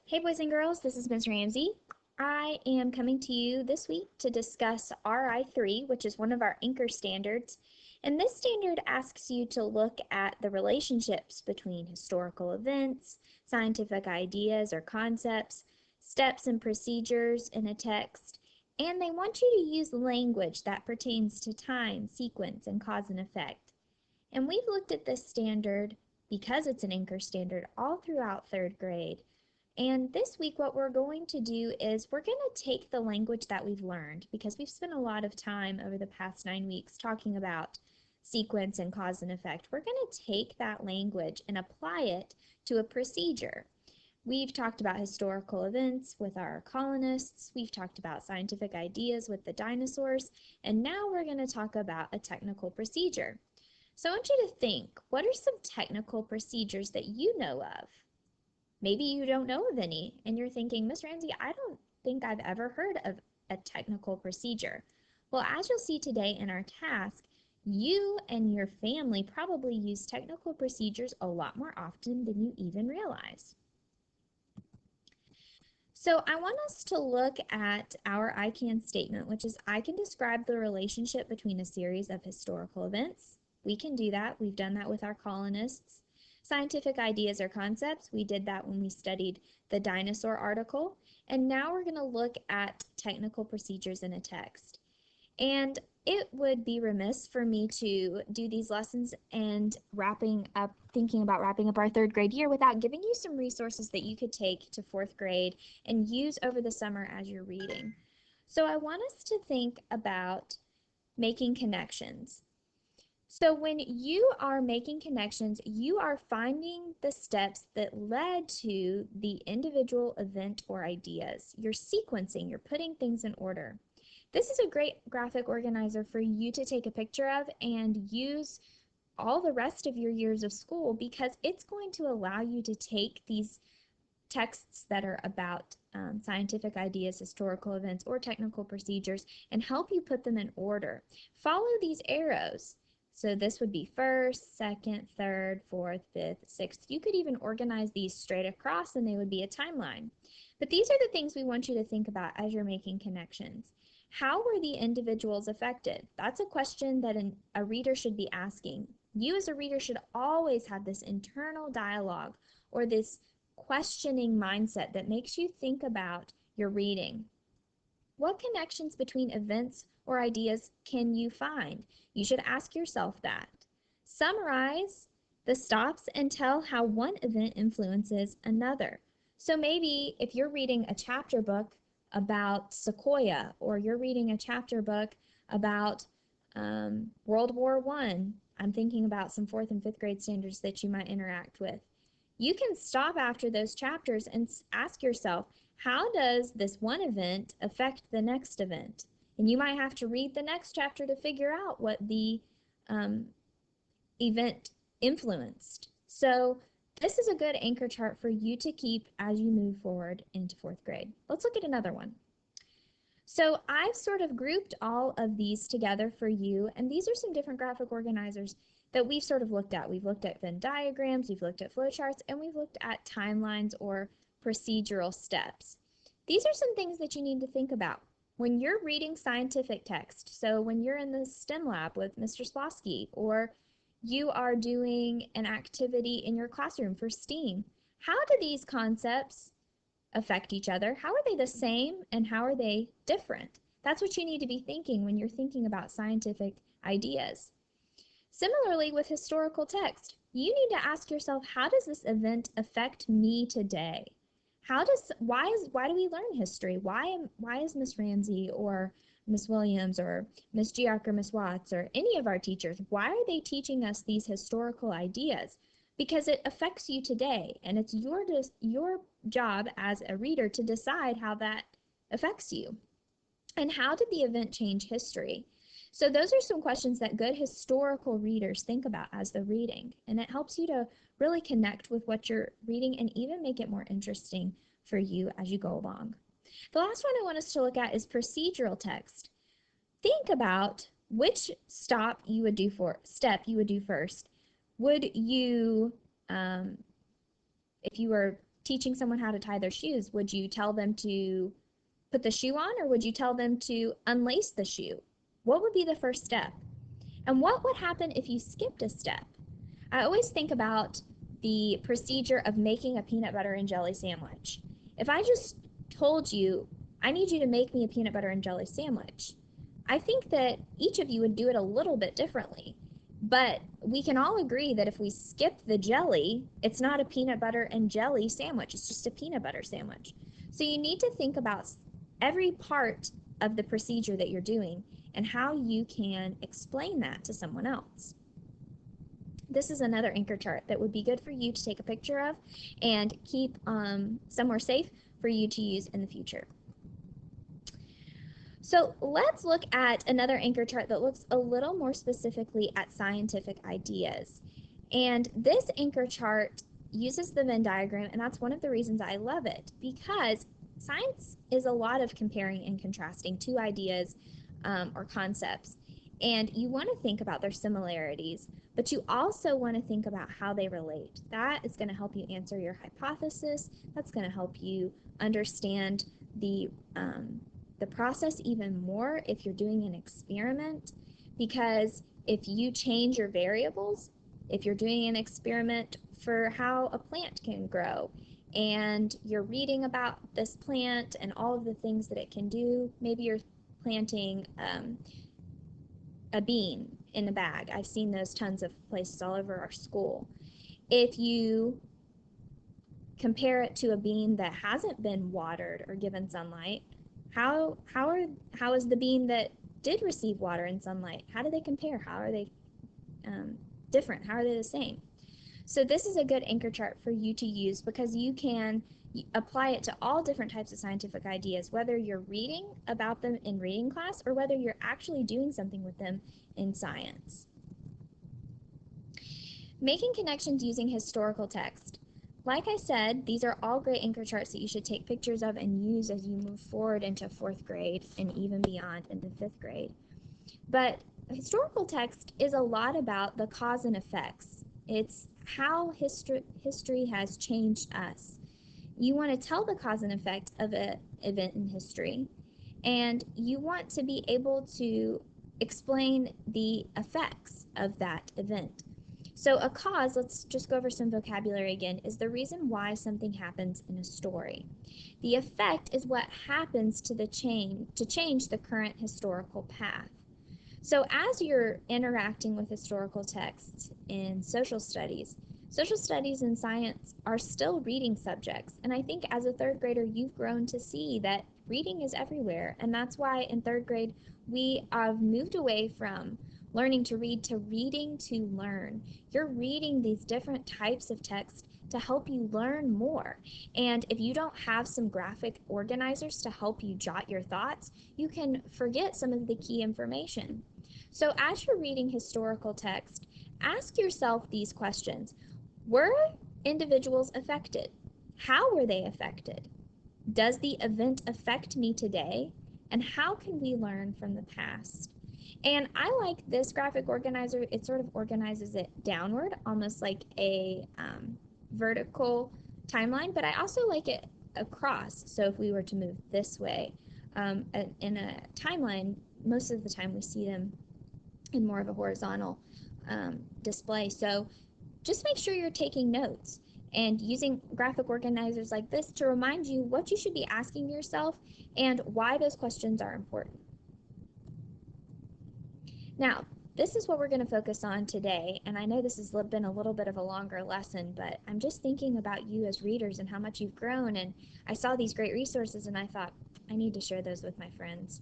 Hey boys and girls, this is Ms. Ramsey. I am coming to you this week to discuss RI3, which is one of our anchor standards. And this standard asks you to look at the relationships between historical events, scientific ideas or concepts, steps and procedures in a text, and they want you to use language that pertains to time, sequence, and cause and effect. And we've looked at this standard because it's an anchor standard all throughout third grade. And this week, what we're going to do is we're going to take the language that we've learned because we've spent a lot of time over the past 9 weeks talking about sequence and cause and effect. We're going to take that language and apply it to a procedure. We've talked about historical events with our colonists. We've talked about scientific ideas with the dinosaurs. And now we're going to talk about a technical procedure. So I want you to think, what are some technical procedures that you know of? Maybe you don't know of any, and you're thinking, Miss Ramsey, I don't think I've ever heard of a technical procedure. Well, as you'll see today in our task, you and your family probably use technical procedures a lot more often than you even realize. So I want us to look at our I can statement, which is I can describe the relationship between a series of historical events. We can do that. We've done that with our colonists. Scientific ideas or concepts, we did that when we studied the dinosaur article. And now we're going to look at technical procedures in a text. And it would be remiss for me to do these lessons and thinking about wrapping up our third grade year without giving you some resources that you could take to fourth grade and use over the summer as you're reading. So I want us to think about making connections. So when you are making connections, you are finding the steps that led to the individual event or ideas. You're sequencing, you're putting things in order. This is a great graphic organizer for you to take a picture of and use all the rest of your years of school because it's going to allow you to take these texts that are about scientific ideas, historical events, or technical procedures and help you put them in order. Follow these arrows. So this would be first, second, third, fourth, fifth, sixth. You could even organize these straight across and they would be a timeline. But these are the things we want you to think about as you're making connections. How were the individuals affected? That's a question that a reader should be asking. You as a reader should always have this internal dialogue or this questioning mindset that makes you think about your reading. What connections between events or ideas can you find? You should ask yourself that. Summarize the stops and tell how one event influences another. So maybe if you're reading a chapter book about Sequoia, or you're reading a chapter book about World War I, I'm thinking about some fourth and fifth grade standards that you might interact with. You can stop after those chapters and ask yourself, how does this one event affect the next event? And you might have to read the next chapter to figure out what the event influenced. So this is a good anchor chart for you to keep as you move forward into fourth grade. Let's look at another one. So I've sort of grouped all of these together for you, and these are some different graphic organizers that we've sort of looked at. We've looked at Venn diagrams, we've looked at flowcharts, and we've looked at timelines or procedural steps. These are some things that you need to think about when you're reading scientific text. So when you're in the STEM lab with Mr. Slosky, or you are doing an activity in your classroom for STEAM, how do these concepts affect each other? How are they the same and how are they different? That's what you need to be thinking when you're thinking about scientific ideas. Similarly with historical text, you need to ask yourself, how does this event affect me today? Why do we learn history? Why is Miss Ramsey or Miss Williams or Miss Giac or Miss Watts or any of our teachers, why are they teaching us these historical ideas? Because it affects you today, and it's your job as a reader to decide how that affects you. And how did the event change history? So those are some questions that good historical readers think about as they're reading, and it helps you to really connect with what you're reading and even make it more interesting for you as you go along. The last one I want us to look at is procedural text. Think about which step you would do first. Would you, if you were teaching someone how to tie their shoes, would you tell them to put the shoe on, or would you tell them to unlace the shoe? What would be the first step? And what would happen if you skipped a step? I always think about the procedure of making a peanut butter and jelly sandwich. If I just told you, I need you to make me a peanut butter and jelly sandwich, I think that each of you would do it a little bit differently. But we can all agree that if we skip the jelly, it's not a peanut butter and jelly sandwich, it's just a peanut butter sandwich. So you need to think about every part of the procedure that you're doing and how you can explain that to someone else. This is another anchor chart that would be good for you to take a picture of and keep somewhere safe for you to use in the future. So let's look at another anchor chart that looks a little more specifically at scientific ideas. And this anchor chart uses the Venn diagram, and that's one of the reasons I love it, because science is a lot of comparing and contrasting two ideas or concepts. And you want to think about their similarities, but you also want to think about how they relate. That is going to help you answer your hypothesis. That's going to help you understand the process even more if you're doing an experiment, because if you change your variables, if you're doing an experiment for how a plant can grow and you're reading about this plant and all of the things that it can do, maybe you're planting a bean in a bag. I've seen those tons of places all over our school. If you compare it to a bean that hasn't been watered or given sunlight, how is the bean that did receive water and sunlight? How do they compare? How are they different? How are they the same? So this is a good anchor chart for you to use because you can apply it to all different types of scientific ideas, whether you're reading about them in reading class or whether you're actually doing something with them in science. Making connections using historical text. Like I said, these are all great anchor charts that you should take pictures of and use as you move forward into 4th grade and even beyond into 5th grade. But historical text is a lot about the cause and effects. It's how history has changed us. You want to tell the cause and effect of an event in history, and you want to be able to explain the effects of that event. So a cause, let's just go over some vocabulary again, is the reason why something happens in a story. The effect is what happens to change the current historical path. So as you're interacting with historical texts in social studies and science are still reading subjects. And I think as a 3rd grader, you've grown to see that reading is everywhere. And that's why in 3rd grade, we have moved away from learning to read to reading to learn. You're reading these different types of text to help you learn more. And if you don't have some graphic organizers to help you jot your thoughts, you can forget some of the key information. So as you're reading historical text, ask yourself these questions. Were individuals affected? How were they affected? Does the event affect me today? And how can we learn from the past? And I like this graphic organizer. It sort of organizes it downward, almost like a vertical timeline, but I also like it across. So if we were to move this way in a timeline, most of the time we see them in more of a horizontal display. So just make sure you're taking notes and using graphic organizers like this to remind you what you should be asking yourself and why those questions are important. Now, this is what we're going to focus on today, and I know this has been a little bit of a longer lesson, but I'm just thinking about you as readers and how much you've grown, and I saw these great resources and I thought, I need to share those with my friends.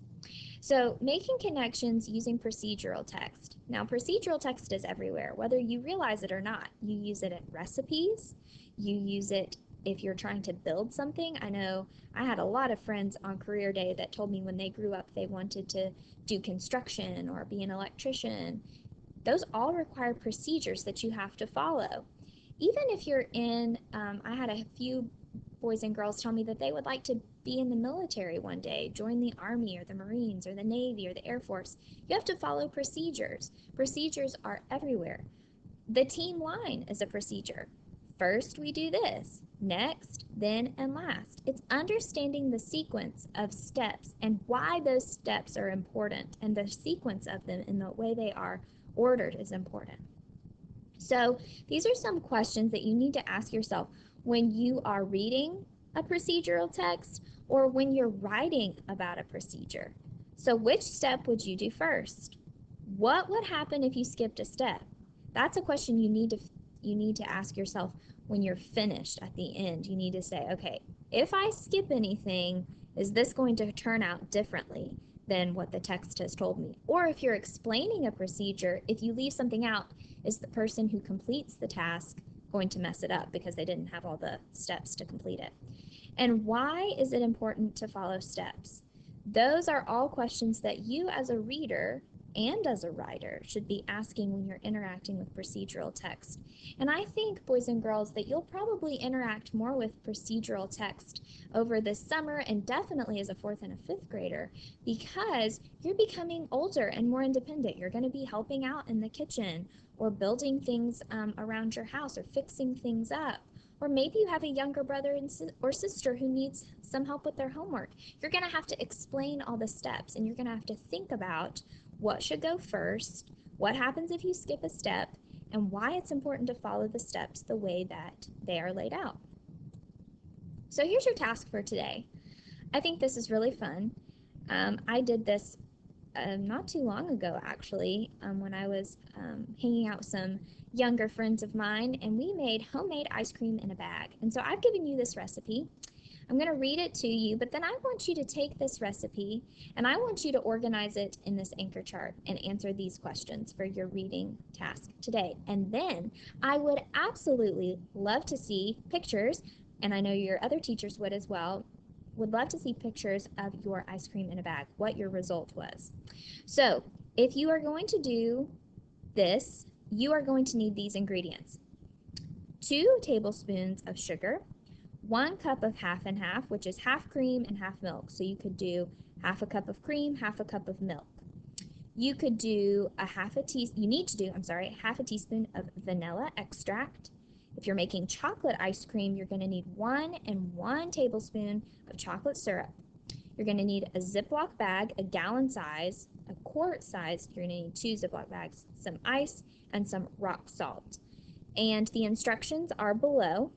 So, making connections using procedural text. Now, procedural text is everywhere, whether you realize it or not. You use it in recipes, you use it if you're trying to build something. I know I had a lot of friends on career day that told me when they grew up they wanted to do construction or be an electrician. Those all require procedures that you have to follow. Even if you're in, I had a few boys and girls tell me that they would like to be in the military one day, join the Army or the Marines or the Navy or the Air Force. You have to follow procedures. Procedures are everywhere. The team line is a procedure. First we do this, next, then, and last. It's understanding the sequence of steps and why those steps are important, and the sequence of them and the way they are ordered is important. So these are some questions that you need to ask yourself when you are reading a procedural text or when you're writing about a procedure. So which step would you do first? What would happen if you skipped a step? That's a question you need to ask yourself when you're finished at the end. You need to say, okay, if I skip anything, is this going to turn out differently than what the text has told me? Or if you're explaining a procedure, if you leave something out, is the person who completes the task going to mess it up because they didn't have all the steps to complete it? And why is it important to follow steps? Those are all questions that you as a reader and as a writer should be asking when you're interacting with procedural text. And I think, boys and girls, that you'll probably interact more with procedural text over this summer and definitely as a 4th and a 5th grader because you're becoming older and more independent. You're going to be helping out in the kitchen or building things around your house or fixing things up. Or maybe you have a younger brother or sister who needs some help with their homework. You're going to have to explain all the steps, and you're going to have to think about what should go first, what happens if you skip a step, and why it's important to follow the steps the way that they are laid out. So here's your task for today. I think this is really fun. I did this not too long ago, actually, when I was hanging out with some younger friends of mine, and we made homemade ice cream in a bag. And so I've given you this recipe. I'm going to read it to you, but then I want you to take this recipe and I want you to organize it in this anchor chart and answer these questions for your reading task today. And then I would absolutely love to see pictures, and I know your other teachers would as well, would love to see pictures of your ice cream in a bag, what your result was. So if you are going to do this, you are going to need these ingredients: 2 tablespoons of sugar, 1 cup of half and half, which is half cream and half milk. So you could do half a cup of cream, half a cup of milk. You could do half a teaspoon of vanilla extract. If you're making chocolate ice cream, you're going to need 1 and 1 tablespoon of chocolate syrup. You're going to need a Ziploc bag, a gallon size, a quart size. You're going to need 2 Ziploc bags, some ice, and some rock salt. And the instructions are below.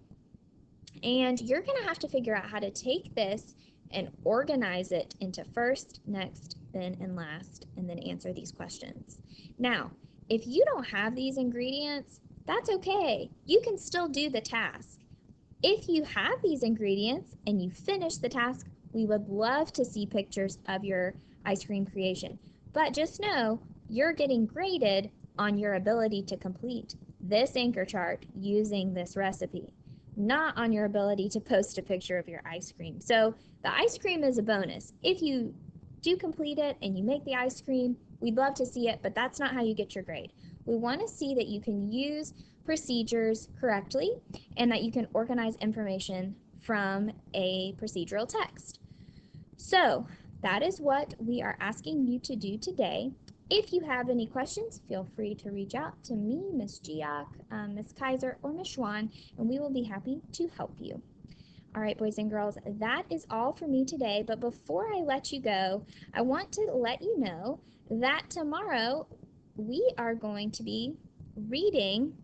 And you're going to have to figure out how to take this and organize it into first, next, then, and last, and then answer these questions. Now, if you don't have these ingredients, that's okay. You can still do the task. If you have these ingredients and you finish the task, we would love to see pictures of your ice cream creation. But just know you're getting graded on your ability to complete this anchor chart using this recipe, not on your ability to post a picture of your ice cream. So the ice cream is a bonus. If you do complete it and you make the ice cream, we'd love to see it, but that's not how you get your grade. We want to see that you can use procedures correctly and that you can organize information from a procedural text. So that is what we are asking you to do today. If you have any questions, feel free to reach out to me, Ms. Giach, Ms. Kaiser, or Ms. Schwan, and we will be happy to help you. All right, boys and girls, that is all for me today. But before I let you go, I want to let you know that tomorrow we are going to be reading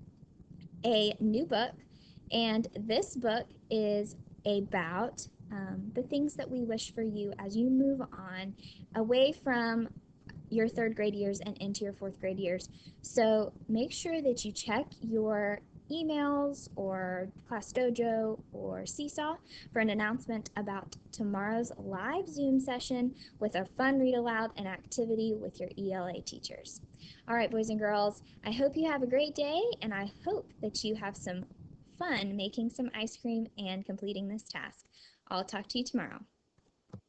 a new book, and this book is about the things that we wish for you as you move on away from your 3rd grade years and into your 4th grade years. So make sure that you check your emails or Class Dojo or Seesaw for an announcement about tomorrow's live Zoom session with a fun read aloud and activity with your ELA teachers. All right, boys and girls, I hope you have a great day, and I hope that you have some fun making some ice cream and completing this task. I'll talk to you tomorrow.